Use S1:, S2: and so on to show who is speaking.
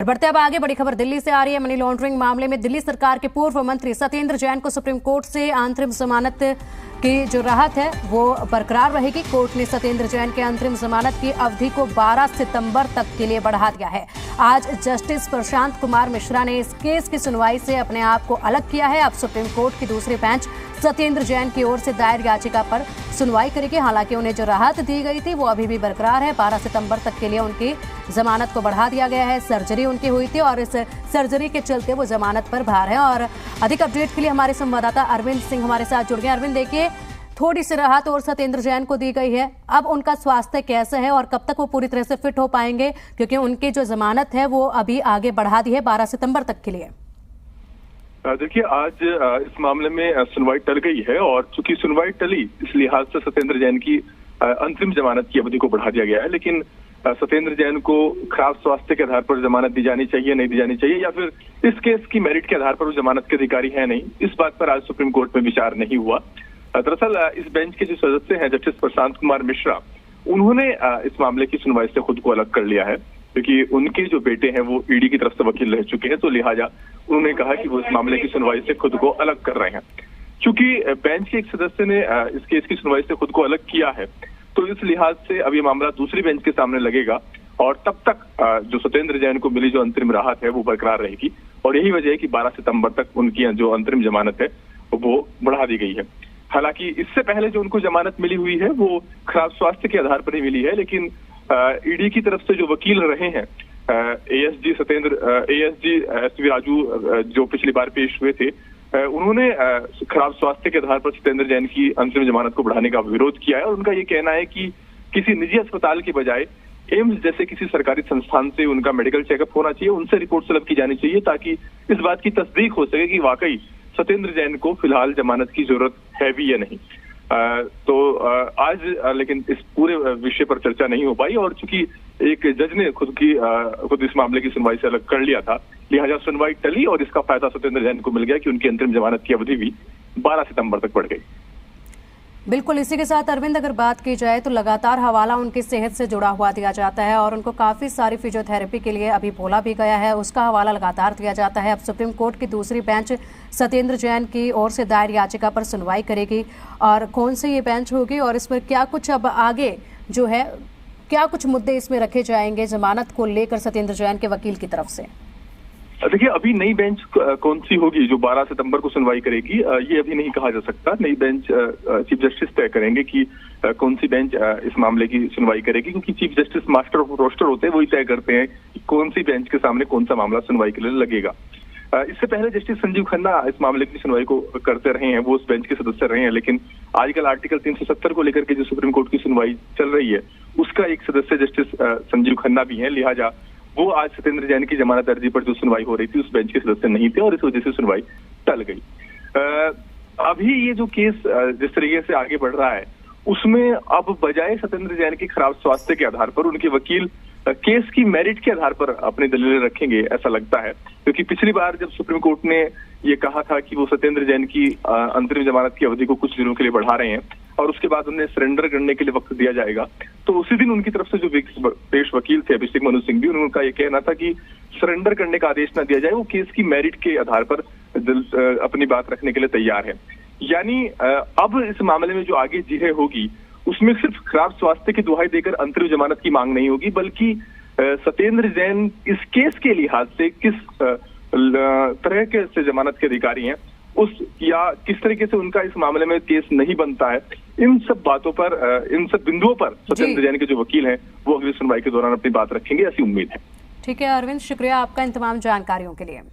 S1: बढ़ते अब आगे, बड़ी खबर दिल्ली से आ रही है। मनी लॉन्ड्रिंग मामले में दिल्ली सरकार के पूर्व मंत्री सत्येंद्र जैन को सुप्रीम कोर्ट से अंतरिम जमानत की जो राहत है वो बरकरार रहेगी। कोर्ट ने सत्येंद्र जैन के अंतरिम जमानत की अवधि को 12 सितंबर तक के लिए बढ़ा दिया है। आज जस्टिस प्रशांत कुमार मिश्रा ने इस केस की सुनवाई से अपने आप को अलग किया है। अब सुप्रीम कोर्ट की दूसरी बेंच सत्येंद्र जैन की ओर से दायर याचिका पर सुनवाई करेगी। हालांकि उन्हें जो राहत दी गई थी वो अभी भी बरकरार है। 12 सितंबर तक के लिए उनकी जमानत को बढ़ा दिया गया है। सर्जरी उनकी हुई थी और इस सर्जरी के चलते वो जमानत पर बाहर है। और अधिक अपडेट के लिए हमारे संवाददाता अरविंद सिंह हमारे साथ जुड़ गए। अरविंद, देखिए, थोड़ी सी राहत और सत्येंद्र जैन को दी गई है। अब उनका स्वास्थ्य कैसा है और कब तक वो पूरी तरह से फिट हो पाएंगे, क्योंकि उनकी जो जमानत है वो अभी आगे बढ़ा दी है 12 सितंबर तक के लिए।
S2: देखिए, आज इस मामले में सुनवाई टल गई है और चूंकि सुनवाई टली इस लिहाज से सत्येंद्र जैन की अंतरिम जमानत की अवधि को बढ़ा दिया गया है। लेकिन सत्येंद्र जैन को खराब स्वास्थ्य के आधार पर जमानत दी जानी चाहिए, नहीं दी जानी चाहिए, या फिर इस केस की मेरिट के आधार पर वो जमानत के अधिकारी है नहीं, इस बात पर आज सुप्रीम कोर्ट में विचार नहीं हुआ। दरअसल इस बेंच के जो सदस्य हैं जस्टिस प्रशांत कुमार मिश्रा, उन्होंने इस मामले की सुनवाई से खुद को अलग कर लिया है, क्योंकि उनके जो बेटे हैं वो ईडी की तरफ से वकील रह चुके हैं। तो लिहाजा उन्होंने कहा कि वो इस मामले की सुनवाई से खुद को अलग कर रहे हैं। क्योंकि बेंच के एक सदस्य ने इस केस की सुनवाई से खुद को अलग किया है, तो इस लिहाज से अब ये मामला दूसरी बेंच के सामने लगेगा और तब तक जो सत्येंद्र जैन को मिली जो अंतरिम राहत है वो बरकरार रहेगी। और यही वजह है कि 12 सितंबर तक उनकी जो अंतरिम जमानत है वो बढ़ा दी गई है। हालांकि इससे पहले जो उनको जमानत मिली हुई है वो खराब स्वास्थ्य के आधार पर ही मिली है। लेकिन ईडी की तरफ से जो वकील रहे हैं एएसजी एसवी राजू, जो पिछली बार पेश हुए थे, उन्होंने खराब स्वास्थ्य के आधार पर सत्येंद्र जैन की अंतरिम जमानत को बढ़ाने का विरोध किया है। और उनका ये कहना है कि किसी निजी अस्पताल की बजाय एम्स जैसे किसी सरकारी संस्थान से उनका मेडिकल चेकअप होना चाहिए, उनसे रिपोर्ट तलब की जानी चाहिए, ताकि इस बात की तस्दीक हो सके कि वाकई सत्येंद्र जैन को फिलहाल जमानत की जरूरत है भी या नहीं। आज लेकिन इस पूरे विषय पर चर्चा नहीं हो पाई। और चूंकि एक जज ने खुद इस मामले की सुनवाई से अलग कर लिया था, लिहाजा सुनवाई टली और इसका फायदा सत्येंद्र जैन को मिल गया कि उनकी अंतरिम जमानत की अवधि भी 12 सितंबर तक बढ़ गई।
S1: बिल्कुल, इसी के साथ अरविंद, अगर बात की जाए तो लगातार हवाला उनकी सेहत से जुड़ा हुआ दिया जाता है और उनको काफी सारी फिजियोथेरेपी के लिए अभी बोला भी गया है, उसका हवाला लगातार दिया जाता है। अब सुप्रीम कोर्ट की दूसरी बेंच सत्येंद्र जैन की ओर से दायर याचिका पर सुनवाई करेगी और कौन सी ये बेंच होगी और इस पर क्या कुछ अब आगे जो है क्या कुछ मुद्दे इसमें रखे जाएंगे जमानत को लेकर सत्येंद्र जैन के वकील की तरफ से।
S2: देखिए, अभी नई बेंच कौन सी होगी जो 12 सितंबर को सुनवाई करेगी, ये अभी नहीं कहा जा सकता। नई बेंच चीफ जस्टिस तय करेंगे कि कौन सी बेंच इस मामले की सुनवाई करेगी, क्योंकि chief justice master of roster होते हैं, वही तय करते हैं कि कौन सी बेंच के सामने कौन सा मामला सुनवाई के लिए लगेगा। इससे पहले जस्टिस संजीव खन्ना इस मामले की सुनवाई को करते रहे हैं, वो उस बेंच के सदस्य रहे हैं। लेकिन आजकल आर्टिकल 370 को लेकर के जो सुप्रीम कोर्ट की सुनवाई चल रही है उसका एक सदस्य जस्टिस संजीव खन्ना भी है। लिहाजा वो आज सत्येंद्र जैन की जमानत अर्जी पर जो सुनवाई हो रही थी उस बेंच के सदस्य नहीं थे और इस वजह से सुनवाई टल गई। अभी ये जो केस जिस तरीके से आगे बढ़ रहा है उसमें अब बजाय सत्येंद्र जैन की खराब स्वास्थ्य के आधार पर उनके वकील केस की मेरिट के आधार पर अपनी दलीलें रखेंगे, ऐसा लगता है। क्योंकि पिछली बार जब सुप्रीम कोर्ट ने ये कहा था कि वो सत्येंद्र जैन की अंतरिम जमानत की अवधि को कुछ दिनों के लिए बढ़ा रहे हैं और उसके बाद उन्हें सरेंडर करने के लिए वक्त दिया जाएगा, तो उसी दिन उनकी तरफ से जो पेश वकील थे अभिषेक मनु सिंह भी, उनका ये कहना था कि सरेंडर करने का आदेश न दिया जाए, वो केस की मेरिट के आधार पर अपनी बात रखने के लिए तैयार है। यानी अब इस मामले में जो आगे जिरह होगी उसमें सिर्फ खराब स्वास्थ्य की दुहाई देकर अंतरिम जमानत की मांग नहीं होगी, बल्कि सत्येंद्र जैन इस केस के लिहाज से किस तरह के से जमानत के अधिकारी हैं या किस तरीके से उनका इस मामले में केस नहीं बनता है, इन सब बातों पर, इन सब बिंदुओं पर सत्येंद्र जैन के जो वकील हैं वो अगली सुनवाई के दौरान अपनी बात रखेंगे, ऐसी उम्मीद है।
S1: ठीक है अरविंद, शुक्रिया आपका इन तमाम जानकारियों के लिए।